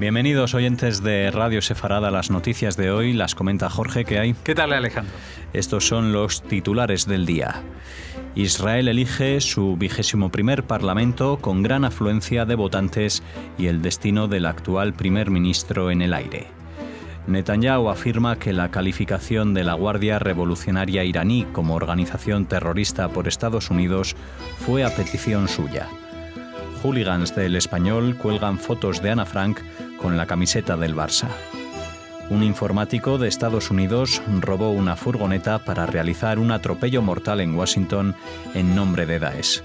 Bienvenidos oyentes de Radio Sefarada. Las noticias de hoy las comenta Jorge. ¿Qué hay? ¿Qué tal, Alejandro? Estos son los titulares del día. Israel elige su 21º Parlamento con gran afluencia de votantes y el destino del actual primer ministro en el aire. Netanyahu afirma que la calificación de la Guardia Revolucionaria iraní como organización terrorista por Estados Unidos fue a petición suya. Hooligans del Español cuelgan fotos de Ana Frank con la camiseta del Barça. Un informático de Estados Unidos robó una furgoneta para realizar un atropello mortal en Washington en nombre de Daesh.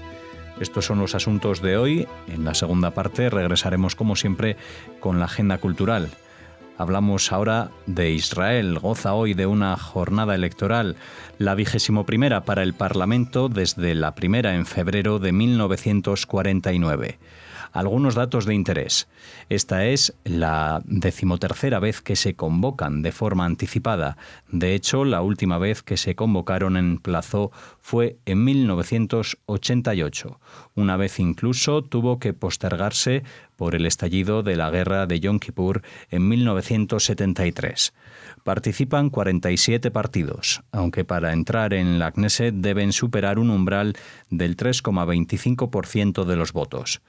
Estos son los asuntos de hoy. En la segunda parte regresaremos, como siempre, con la agenda cultural. Hablamos ahora de Israel. Goza hoy de una jornada electoral, la 21ª para el Parlamento desde la primera en febrero de 1949. Algunos datos de interés. Esta es la 13ª vez que se convocan de forma anticipada. De hecho, la última vez que se convocaron en plazo fue en 1988. Una vez incluso tuvo que postergarse por el estallido de la guerra de Yom Kippur en 1973. Participan 47 partidos, aunque para entrar en la Knesset deben superar un umbral del 3,25% de los votos.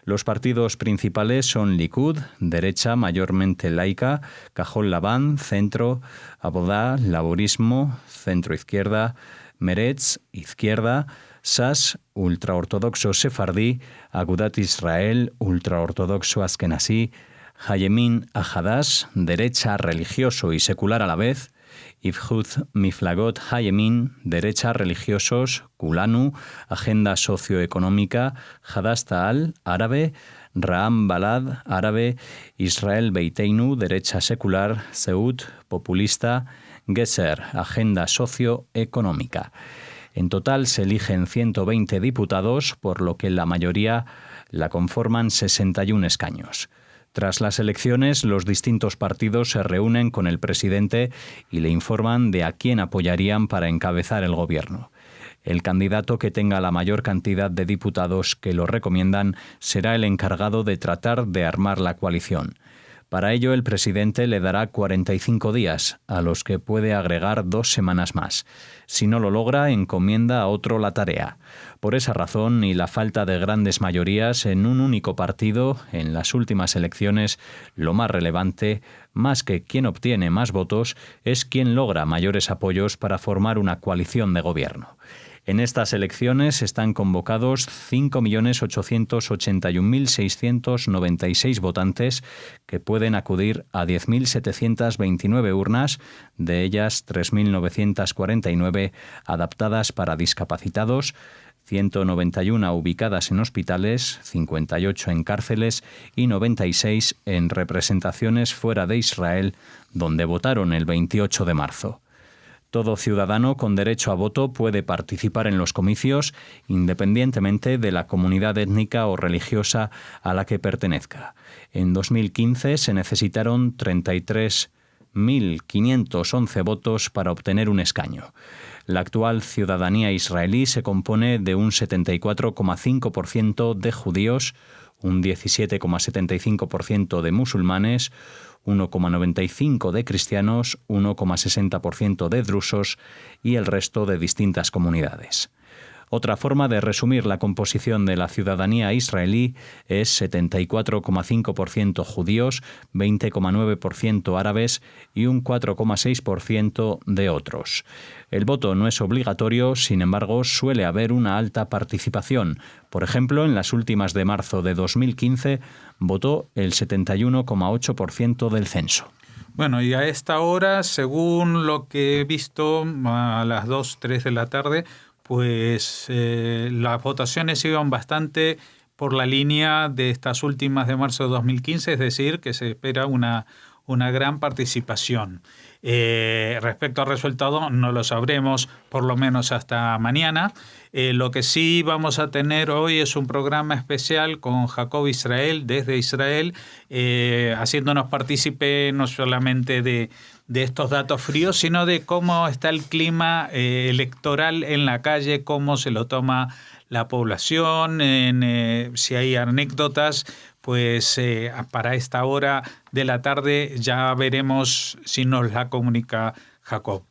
Los partidos principales son Likud, derecha mayormente laica, Cajol Labán, centro, Abodá, laborismo, centro-izquierda, Meretz, izquierda, Sas, ultraortodoxo sefardí, Agudat Israel, ultraortodoxo askenazí, Hayemin Ahadash, derecha religioso y secular a la vez, Ifhut Miflagot Hayemin, derecha religiosos, Kulanu, agenda socioeconómica, Hadash Ta'al, árabe, Ra'am Balad, árabe, Israel Beiteinu, derecha secular, Seut, populista, Geser, agenda socioeconómica. En total se eligen 120 diputados, por lo que la mayoría la conforman 61 escaños. Tras las elecciones, los distintos partidos se reúnen con el presidente y le informan de a quién apoyarían para encabezar el gobierno. El candidato que tenga la mayor cantidad de diputados que lo recomiendan será el encargado de tratar de armar la coalición. Para ello, el presidente le dará 45 días, a los que puede agregar 2 semanas más. Si no lo logra, encomienda a otro la tarea. Por esa razón y la falta de grandes mayorías en un único partido, en las últimas elecciones, lo más relevante, más que quién obtiene más votos, es quién logra mayores apoyos para formar una coalición de gobierno. En estas elecciones están convocados 5.881.696 votantes que pueden acudir a 10.729 urnas, de ellas 3.949 adaptadas para discapacitados, 191 ubicadas en hospitales, 58 en cárceles y 96 en representaciones fuera de Israel, donde votaron el 28 de marzo. Todo ciudadano con derecho a voto puede participar en los comicios independientemente de la comunidad étnica o religiosa a la que pertenezca. En 2015 se necesitaron 33.511 votos para obtener un escaño. La actual ciudadanía israelí se compone de un 74,5% de judíos, un 17,75% de musulmanes, 1,95% de cristianos, 1,60% de drusos y el resto de distintas comunidades. Otra forma de resumir la composición de la ciudadanía israelí es 74,5% judíos, 20,9% árabes y un 4,6% de otros. El voto no es obligatorio, sin embargo, suele haber una alta participación. Por ejemplo, en las últimas de marzo de 2015 votó el 71,8% del censo. Bueno, y a esta hora, según lo que he visto, a las 2, 3 de la tarde, pues las votaciones iban bastante por la línea de estas últimas de marzo de 2015, es decir, que se espera una gran participación. Respecto al resultado, no lo sabremos por lo menos hasta mañana. Lo que sí vamos a tener hoy es un programa especial con Jacob Israel, desde Israel, haciéndonos partícipe no solamente de estos datos fríos, sino de cómo está el clima electoral en la calle, cómo se lo toma la población. Si hay anécdotas, pues para esta hora de la tarde ya veremos si nos la comunica Jacob.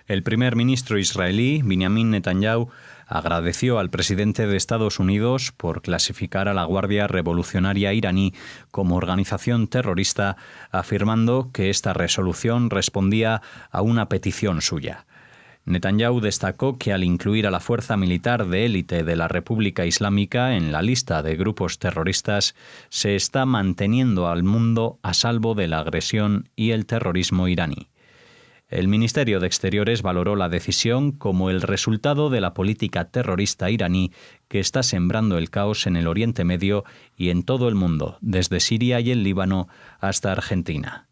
El primer ministro israelí, Benjamin Netanyahu, agradeció al presidente de Estados Unidos por clasificar a la Guardia Revolucionaria iraní como organización terrorista, afirmando que esta resolución respondía a una petición suya. Netanyahu destacó que al incluir a la fuerza militar de élite de la República Islámica en la lista de grupos terroristas, se está manteniendo al mundo a salvo de la agresión y el terrorismo iraní. El Ministerio de Exteriores valoró la decisión como el resultado de la política terrorista iraní que está sembrando el caos en el Oriente Medio y en todo el mundo, desde Siria y el Líbano hasta Argentina.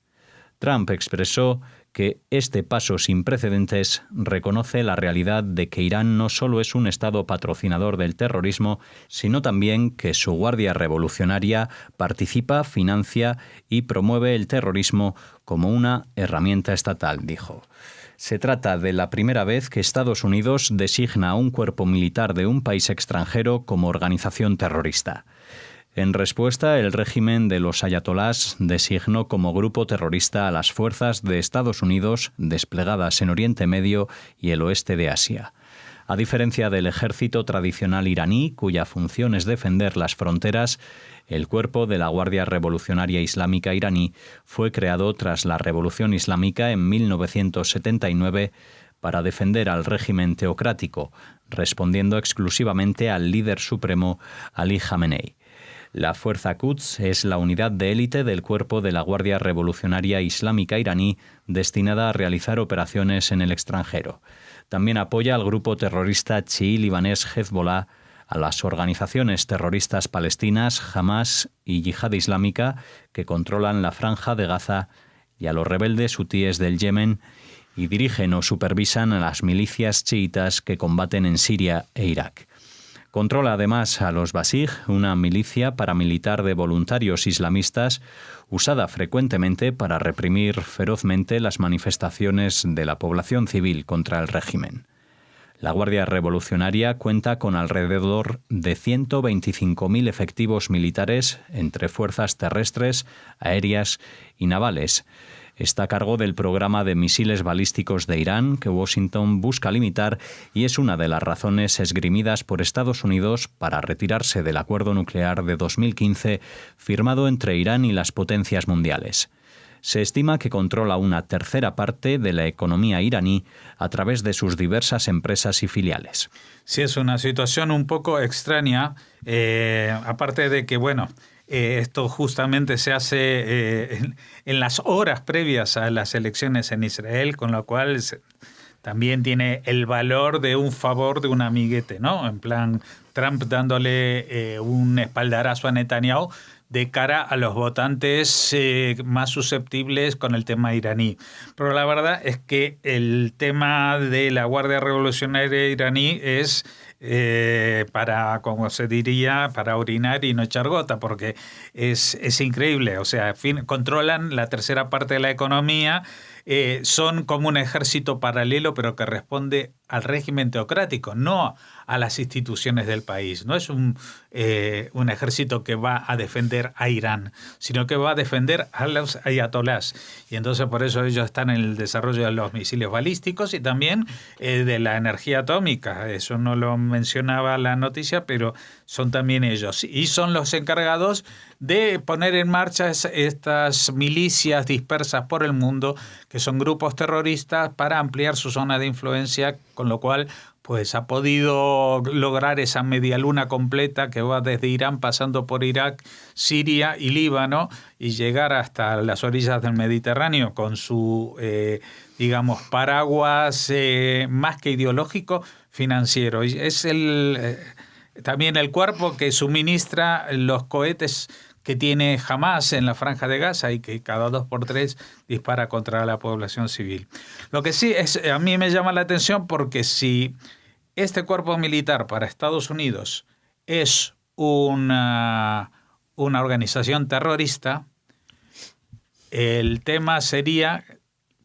Trump expresó que este paso sin precedentes reconoce la realidad de que Irán no solo es un Estado patrocinador del terrorismo, sino también que su Guardia Revolucionaria participa, financia y promueve el terrorismo como una herramienta estatal, dijo. Se trata de la primera vez que Estados Unidos designa a un cuerpo militar de un país extranjero como organización terrorista. En respuesta, el régimen de los ayatolás designó como grupo terrorista a las fuerzas de Estados Unidos desplegadas en Oriente Medio y el oeste de Asia. A diferencia del ejército tradicional iraní, cuya función es defender las fronteras, el cuerpo de la Guardia Revolucionaria Islámica iraní fue creado tras la Revolución Islámica en 1979 para defender al régimen teocrático, respondiendo exclusivamente al líder supremo Ali Khamenei. La Fuerza Quds es la unidad de élite del cuerpo de la Guardia Revolucionaria Islámica iraní destinada a realizar operaciones en el extranjero. También apoya al grupo terrorista chií libanés Hezbollah, a las organizaciones terroristas palestinas Hamas y Yihad Islámica que controlan la Franja de Gaza y a los rebeldes hutíes del Yemen y dirigen o supervisan a las milicias chiitas que combaten en Siria e Irak. Controla además a los Basij, una milicia paramilitar de voluntarios islamistas usada frecuentemente para reprimir ferozmente las manifestaciones de la población civil contra el régimen. La Guardia Revolucionaria cuenta con alrededor de 125.000 efectivos militares entre fuerzas terrestres, aéreas y navales. Está a cargo del programa de misiles balísticos de Irán, que Washington busca limitar, y es una de las razones esgrimidas por Estados Unidos para retirarse del acuerdo nuclear de 2015 firmado entre Irán y las potencias mundiales. Se estima que controla una tercera parte de la economía iraní a través de sus diversas empresas y filiales. Sí, es una situación un poco extraña, aparte de que, esto justamente se hace en las horas previas a las elecciones en Israel, con lo cual también tiene el valor de un favor de un amiguete, ¿no? En plan, Trump dándole un espaldarazo a Netanyahu de cara a los votantes más susceptibles con el tema iraní. Pero la verdad es que el tema de la Guardia Revolucionaria iraní es para, como se diría, para orinar y no echar gota, porque es increíble. O sea, controlan la tercera parte de la economía, son como un ejército paralelo, pero que responde al régimen teocrático, no a las instituciones del país. No es un ejército que va a defender a Irán, sino que va a defender a los ayatolás. Y entonces por eso ellos están en el desarrollo de los misiles balísticos y también de la energía atómica. Eso no lo mencionaba la noticia, pero son también ellos. Y son los encargados de poner en marcha estas milicias dispersas por el mundo, que son grupos terroristas, para ampliar su zona de influencia, con lo cual pues ha podido lograr esa media luna completa que va desde Irán pasando por Irak, Siria y Líbano y llegar hasta las orillas del Mediterráneo con su, paraguas más que ideológico, financiero. Y es también el cuerpo que suministra los cohetes que tiene Hamas en la Franja de Gaza y que cada 2 por 3 dispara contra la población civil. Lo que sí a mí me llama la atención, porque si este cuerpo militar para Estados Unidos es una organización terrorista, el tema sería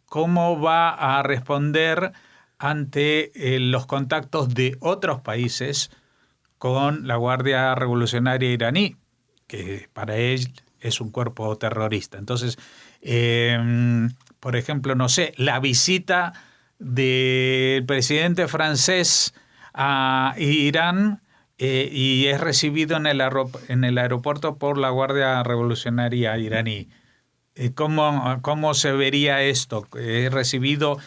cómo va a responder ante los contactos de otros países con la Guardia Revolucionaria iraní, que para él es un cuerpo terrorista. Entonces, por ejemplo, no sé, la visita del presidente francés a Irán y es recibido en el aeropuerto por la Guardia Revolucionaria iraní. ¿Cómo se vería esto? ¿Es recibido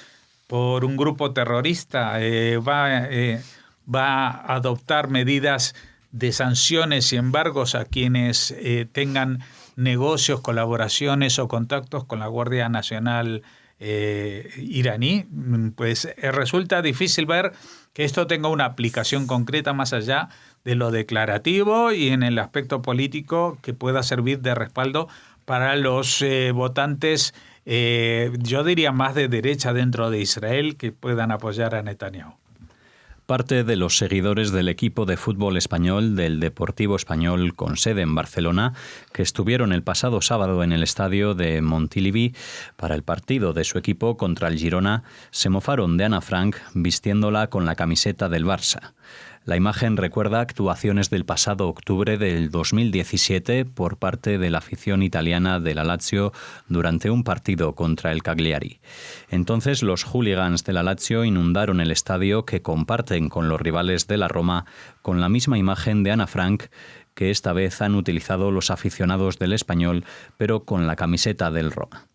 por un grupo terrorista? ¿Va a adoptar medidas de sanciones y embargos a quienes tengan negocios, colaboraciones o contactos con la Guardia Nacional iraní? Pues resulta difícil ver que esto tenga una aplicación concreta más allá de lo declarativo y en el aspecto político que pueda servir de respaldo para los votantes, yo diría más de derecha dentro de Israel, que puedan apoyar a Netanyahu. Parte de los seguidores del equipo de fútbol español del Deportivo Español con sede en Barcelona, que estuvieron el pasado sábado en el estadio de Montilivi para el partido de su equipo contra el Girona, se mofaron de Ana Frank vistiéndola con la camiseta del Barça. La imagen recuerda actuaciones del pasado octubre del 2017 por parte de la afición italiana de la Lazio durante un partido contra el Cagliari. Entonces los hooligans de la Lazio inundaron el estadio que comparten con los rivales de la Roma con la misma imagen de Ana Frank que esta vez han utilizado los aficionados del Español, pero con la camiseta del Roma.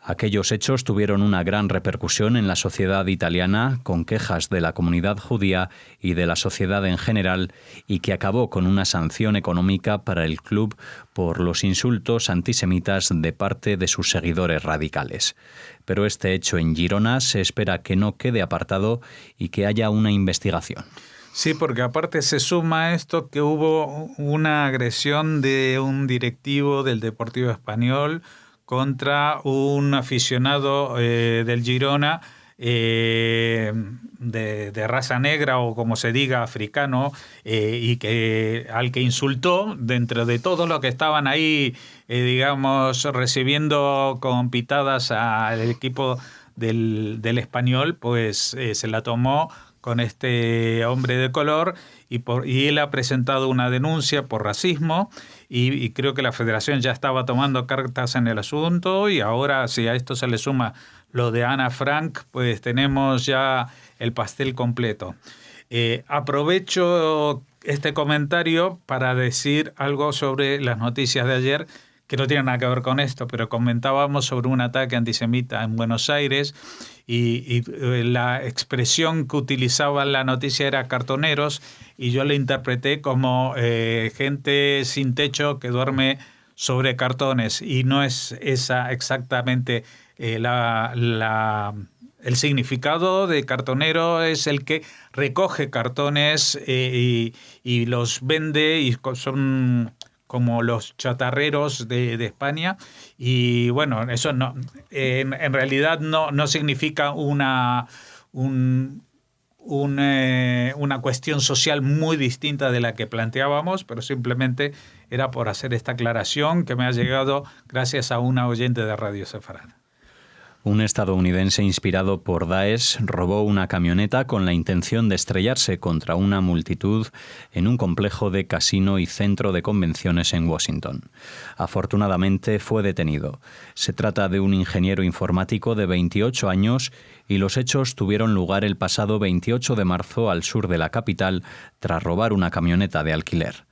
Aquellos hechos tuvieron una gran repercusión en la sociedad italiana, con quejas de la comunidad judía y de la sociedad en general, y que acabó con una sanción económica para el club por los insultos antisemitas de parte de sus seguidores radicales. Pero este hecho en Girona se espera que no quede apartado y que haya una investigación. Sí, porque aparte se suma esto que hubo una agresión de un directivo del Deportivo Español contra un aficionado del Girona de raza negra o como se diga africano y al que insultó dentro de todos los que estaban ahí digamos recibiendo con pitadas al equipo del Español, pues se la tomó con este hombre de color y él ha presentado una denuncia por racismo y creo que la Federación ya estaba tomando cartas en el asunto y ahora si a esto se le suma lo de Ana Frank, pues tenemos ya el pastel completo. Aprovecho este comentario para decir algo sobre las noticias de ayer que no tienen nada que ver con esto, pero comentábamos sobre un ataque antisemita en Buenos Aires y la expresión que utilizaba la noticia era cartoneros y yo la interpreté como gente sin techo que duerme sobre cartones y no es esa exactamente el significado de cartonero. Es el que recoge cartones y los vende y son como los chatarreros de España y bueno, eso no en realidad no significa una cuestión social muy distinta de la que planteábamos, pero simplemente era por hacer esta aclaración que me ha llegado gracias a una oyente de Radio Sefarad. Un estadounidense inspirado por Daesh robó una camioneta con la intención de estrellarse contra una multitud en un complejo de casino y centro de convenciones en Washington. Afortunadamente fue detenido. Se trata de un ingeniero informático de 28 años y los hechos tuvieron lugar el pasado 28 de marzo al sur de la capital tras robar una camioneta de alquiler.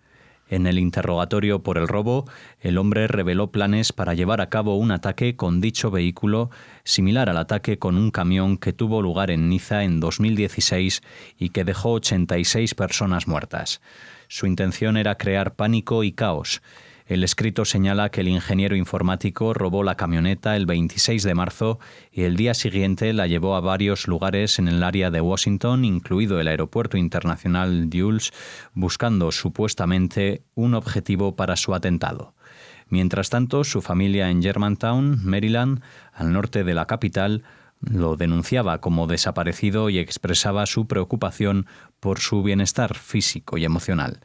En el interrogatorio por el robo, el hombre reveló planes para llevar a cabo un ataque con dicho vehículo, similar al ataque con un camión que tuvo lugar en Niza en 2016 y que dejó 86 personas muertas. Su intención era crear pánico y caos. El escrito señala que el ingeniero informático robó la camioneta el 26 de marzo y el día siguiente la llevó a varios lugares en el área de Washington, incluido el Aeropuerto Internacional Dulles, buscando supuestamente un objetivo para su atentado. Mientras tanto, su familia en Germantown, Maryland, al norte de la capital, lo denunciaba como desaparecido y expresaba su preocupación por su bienestar físico y emocional.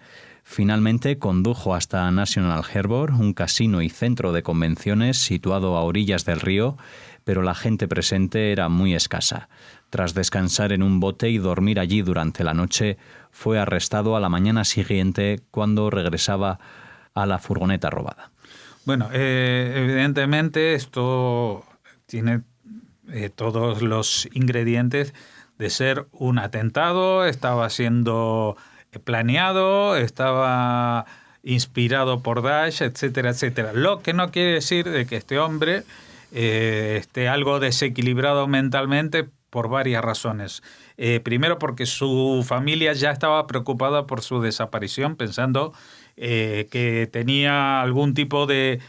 Finalmente condujo hasta National Harbor, un casino y centro de convenciones situado a orillas del río, pero la gente presente era muy escasa. Tras descansar en un bote y dormir allí durante la noche, fue arrestado a la mañana siguiente cuando regresaba a la furgoneta robada. Bueno, evidentemente esto tiene todos los ingredientes de ser un atentado, estaba siendo planeado, estaba inspirado por Daesh, etcétera, etcétera. Lo que no quiere decir de que este hombre esté algo desequilibrado mentalmente por varias razones. Primero porque su familia ya estaba preocupada por su desaparición, pensando que tenía algún tipo de...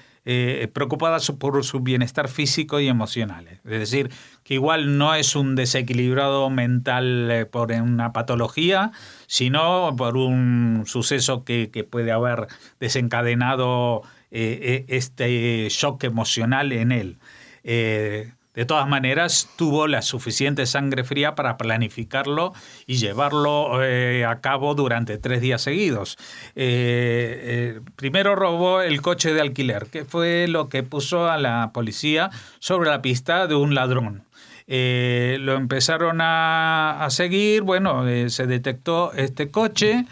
preocupada por su bienestar físico y emocional. Es decir, que igual no es un desequilibrado mental por una patología, sino por un suceso que puede haber desencadenado este shock emocional en él. De todas maneras, tuvo la suficiente sangre fría para planificarlo y llevarlo a cabo durante 3 días seguidos. Primero robó el coche de alquiler, que fue lo que puso a la policía sobre la pista de un ladrón. Lo empezaron a seguir, se detectó este coche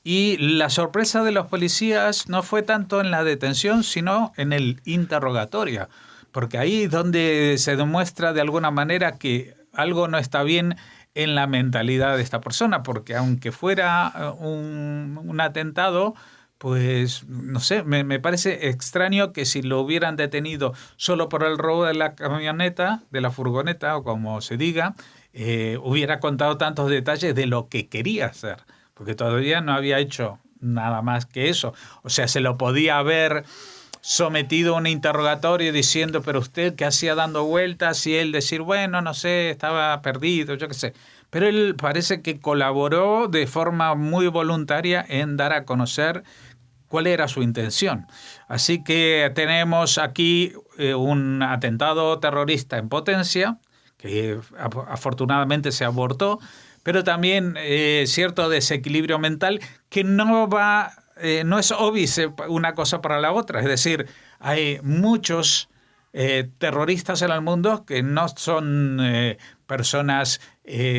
y la sorpresa de los policías no fue tanto en la detención, sino en el interrogatorio. Porque ahí es donde se demuestra de alguna manera que algo no está bien en la mentalidad de esta persona, porque aunque fuera un atentado, pues no sé, me parece extraño que si lo hubieran detenido solo por el robo de la camioneta, de la furgoneta, o como se diga, hubiera contado tantos detalles de lo que quería hacer, porque todavía no había hecho nada más que eso. O sea, se lo podía haber sometido a un interrogatorio diciendo, pero usted qué hacía dando vueltas, y él decir, bueno, no sé, estaba perdido, yo qué sé. Pero él parece que colaboró de forma muy voluntaria en dar a conocer cuál era su intención. Así que tenemos aquí un atentado terrorista en potencia, que afortunadamente se abortó, pero también cierto desequilibrio mental que no es óbice una cosa para la otra. Es decir, hay muchos terroristas en el mundo que no son personas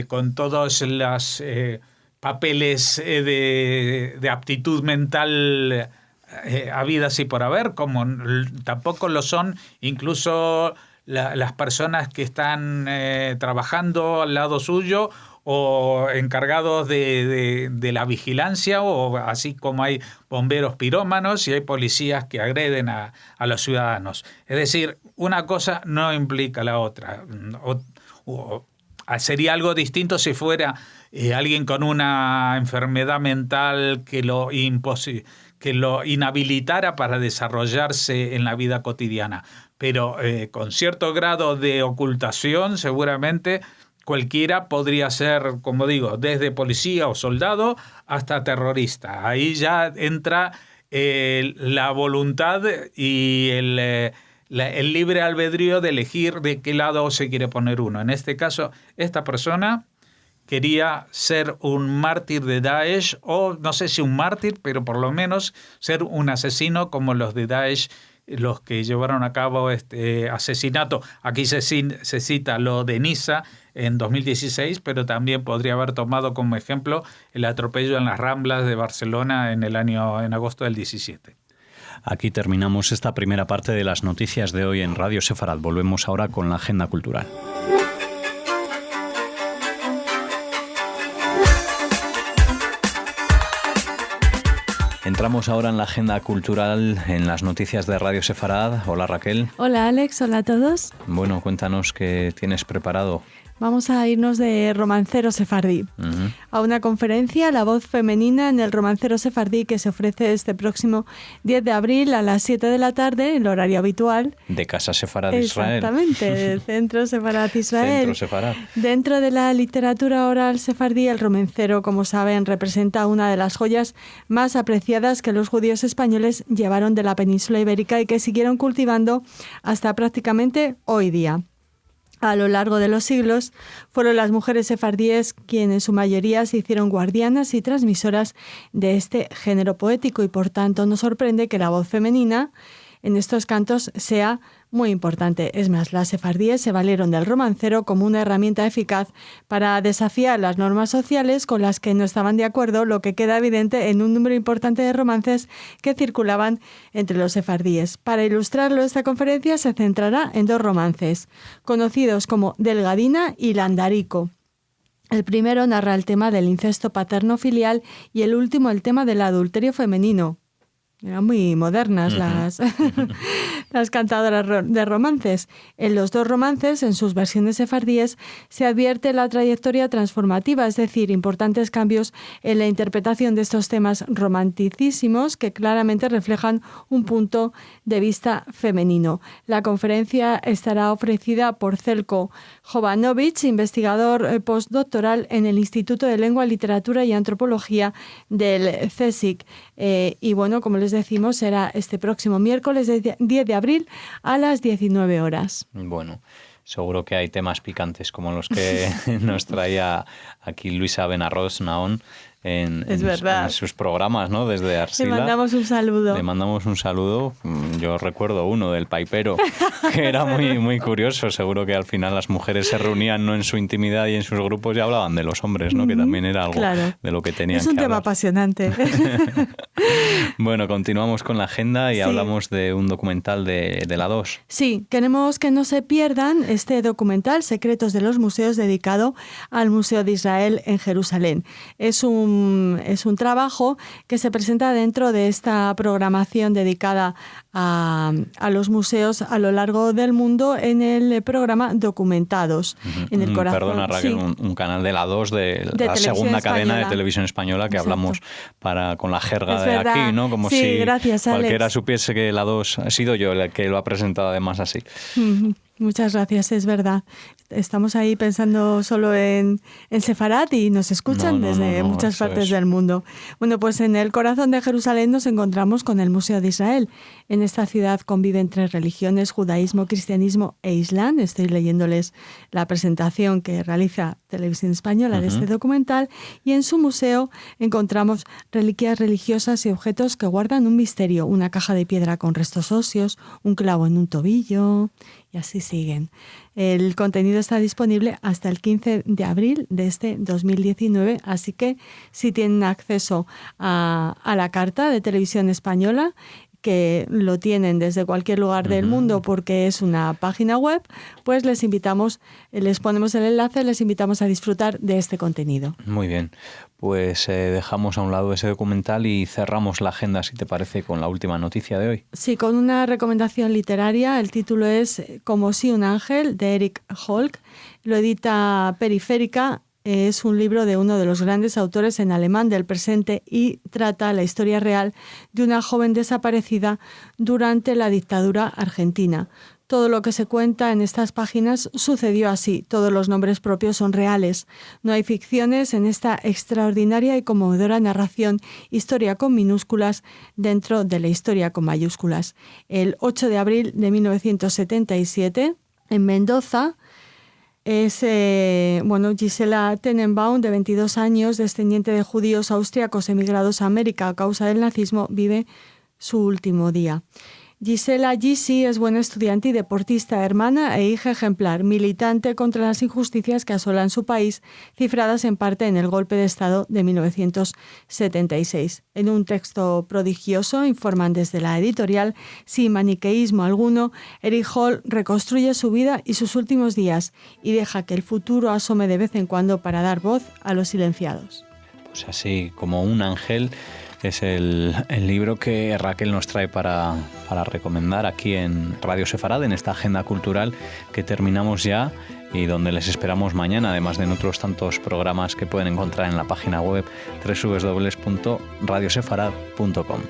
con todos los papeles de aptitud mental habidas y por haber, como tampoco lo son incluso las personas que están trabajando al lado suyo o encargados de la vigilancia, o así como hay bomberos pirómanos y hay policías que agreden a los ciudadanos. Es decir, una cosa no implica la otra. Sería algo distinto si fuera alguien con una enfermedad mental que lo inhabilitara para desarrollarse en la vida cotidiana. Pero con cierto grado de ocultación, seguramente cualquiera podría ser, como digo, desde policía o soldado hasta terrorista. Ahí ya entra la voluntad y el libre albedrío de elegir de qué lado se quiere poner uno. En este caso, esta persona quería ser un mártir de Daesh, o no sé si un mártir, pero por lo menos ser un asesino como los de Daesh, los que llevaron a cabo este asesinato. Aquí se cita lo de Niza en 2016, pero también podría haber tomado como ejemplo el atropello en las Ramblas de Barcelona en agosto del 17. Aquí terminamos esta primera parte de las noticias de hoy en Radio Sefarad. Volvemos ahora con la agenda cultural. Entramos ahora en la agenda cultural, en las noticias de Radio Sefarad. Hola Raquel. Hola Alex, hola a todos. Bueno, cuéntanos qué tienes preparado. Vamos a irnos de romancero sefardí a una conferencia, La voz femenina en el romancero sefardí, que se ofrece este próximo 10 de abril a las 7 de la tarde, el horario habitual. De Casa Sefarad Israel. Exactamente, del Centro Sefarad Israel. Centro Sefarad. Dentro de la literatura oral sefardí, el romancero, como saben, representa una de las joyas más apreciadas que los judíos españoles llevaron de la península ibérica y que siguieron cultivando hasta prácticamente hoy día. A lo largo de los siglos, fueron las mujeres sefardíes quienes en su mayoría se hicieron guardianas y transmisoras de este género poético, y por tanto nos sorprende que la voz femenina en estos cantos sea muy importante. Es más, las sefardíes se valieron del romancero como una herramienta eficaz para desafiar las normas sociales con las que no estaban de acuerdo, lo que queda evidente en un número importante de romances que circulaban entre los sefardíes. Para ilustrarlo, esta conferencia se centrará en 2 romances, conocidos como Delgadina y Landarico. El primero narra el tema del incesto paterno-filial y el último el tema del adulterio femenino. Eran muy modernas las cantadoras de romances. En los 2 romances, en sus versiones sefardíes, se advierte la trayectoria transformativa, es decir, importantes cambios en la interpretación de estos temas romanticísimos que claramente reflejan un punto de vista femenino. La conferencia estará ofrecida por Zeljko Jovanović, investigador postdoctoral en el Instituto de Lengua, Literatura y Antropología del CSIC. Y bueno, como les decimos, será este próximo miércoles 10 de abril a las 19 horas. Bueno, seguro que hay temas picantes como los que nos traía aquí Luisa Benarroz Naón en sus programas, ¿no? Desde Arcila. Le mandamos un saludo. Le mandamos un saludo. Yo recuerdo uno del paipero, que era muy, muy curioso. Seguro que al final las mujeres se reunían, ¿no?, en su intimidad y en sus grupos y hablaban de los hombres, ¿no? Que también era algo de lo que tenían que hablar. Es un tema apasionante. Bueno, continuamos con la agenda y hablamos de un documental de la 2. Sí, queremos que no se pierdan este documental, Secretos de los Museos, dedicado al Museo de Israel en Jerusalén. Es un trabajo que se presenta dentro de esta programación dedicada a los museos a lo largo del mundo en el programa Documentados. En el corazón, perdona, Raquel, un canal de la 2 de la segunda cadena de televisión española que hablamos con la jerga de aquí, ¿no? Como si gracias, cualquiera Alex. Supiese que la 2 ha sido yo el que lo ha presentado además así. Muchas gracias, es verdad. Estamos ahí pensando solo en Sefarad y nos escuchan desde muchas partes del mundo. Bueno, pues en el corazón de Jerusalén nos encontramos con el Museo de Israel. En esta ciudad conviven 3 religiones, judaísmo, cristianismo e islam. Estoy leyéndoles la presentación que realiza Televisión Española de este documental. Y en su museo encontramos reliquias religiosas y objetos que guardan un misterio. Una caja de piedra con restos óseos, un clavo en un tobillo, y así siguen. El contenido está disponible hasta el 15 de abril de este 2019, así que si tienen acceso a la carta de Televisión Española, que lo tienen desde cualquier lugar del mundo porque es una página web, pues les ponemos el enlace, les invitamos a disfrutar de este contenido. Muy bien, pues dejamos a un lado ese documental y cerramos la agenda, si te parece, con la última noticia de hoy. Sí, con una recomendación literaria. El título es Como si un ángel, de Eric Holk. Lo edita Periférica. Es un libro de uno de los grandes autores en alemán del presente y trata la historia real de una joven desaparecida durante la dictadura argentina. Todo lo que se cuenta en estas páginas sucedió así. Todos los nombres propios son reales. No hay ficciones en esta extraordinaria y conmovedora narración, historia con minúsculas dentro de la historia con mayúsculas. El 8 de abril de 1977, en Mendoza, Gisela Tenenbaum, de 22 años, descendiente de judíos austriacos emigrados a América a causa del nazismo, vive su último día. Gisela Gysi es buena estudiante y deportista, hermana e hija ejemplar, militante contra las injusticias que asolan su país, cifradas en parte en el golpe de Estado de 1976. En un texto prodigioso, informan desde la editorial, sin maniqueísmo alguno, Eric Hall reconstruye su vida y sus últimos días y deja que el futuro asome de vez en cuando para dar voz a los silenciados. Pues así como un ángel es el libro que Raquel nos trae para recomendar aquí en Radio Sefarad, en esta agenda cultural que terminamos ya y donde les esperamos mañana, además de en otros tantos programas que pueden encontrar en la página web www.radiosefarad.com.